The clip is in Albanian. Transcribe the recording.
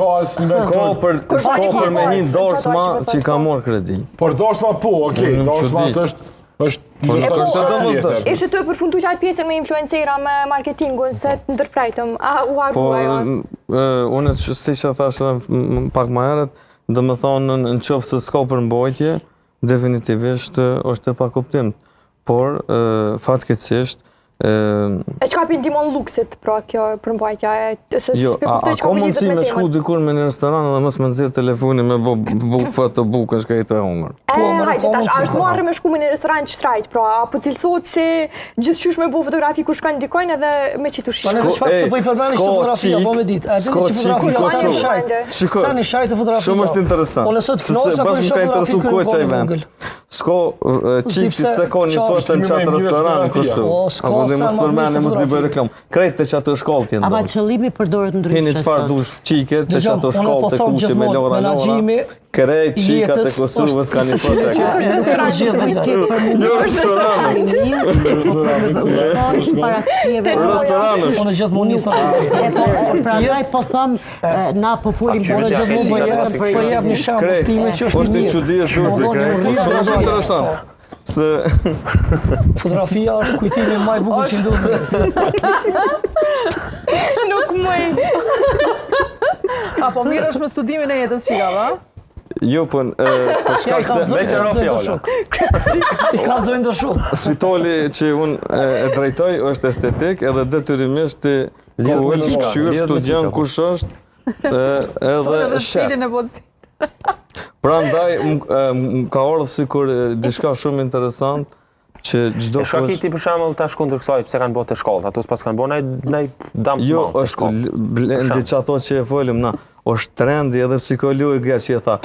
ka asë një Shko për me një dorsma që ka morë kredi. Por dorsma po, okej, dorsma është Ishe të përfundu që atë pjesën me influencera me marketingun, se të ndërprejtëm, a u harrua jo? Unë si që thashtë pak ma herët, dhe me thonë në qofë se s'ka përmbajtje, definitivisht është e pa kuptim. Por, fatkeqësisht, E qka për ndimon luksit, pra kjo përmbajtja? Jo, a ka mundësi me shku dikur me një restoran dhe mësë me nëzirë telefoni me bufet të bukën shka i të hongër? Hajde, tash, ashtë marrë me shku me një restoran që shtrajt, pra, apo cilësot se gjithë qysh me bu fotografi ku shkojnë dikojnë edhe me qitu shikë. Në shpak se po i përmeni që fotografia, po me ditë. A dhe që fotografia sa një shajt të fotografia. Shumë është interesant. Po nësot knosh, apo i interesu ku e qaj ven. Sko qikë si se ka një foto në qatë restoran në Kosovë. Apo dhe mësë përmeni mësë dhe bëjë reklam. Krejt të qatë shkollë t'jenë Ama qëllimi përdoret ndryshme. Hini qëfar dush qike të qatë shkollë të kuqe me lora. Krejt qikat e Kosovës ka një foto. Jo, restoranët. Restoranët. Unë gjithë mund njësë Pra daj po thëmë, na po fulim Unë gjithë mund po jep një shamë time që është një qudije surti. Shumë është interesant. Se fotografia është kujtimi më i bukur që ndodh. Nuk mëj. Apo mirë është me studimin e jetës qika, va? Jo, për shkak se... Me që rafjallë. I kalzojnë do shumë. Spitali që unë e drejtoj është estetik edhe detyrimisht të full, shkëqyr, studion kush është edhe shef. Pra ndaj, ka ardhë sikur diçka shumë interesant që gjdo shka kiti për shemull të shkundër kësaj pëse kanë bërë të shkollët, ato s'pas kanë bërë nej damë jo, është blendi që ato që e folim na, është trendi edhe psikologja që e tha.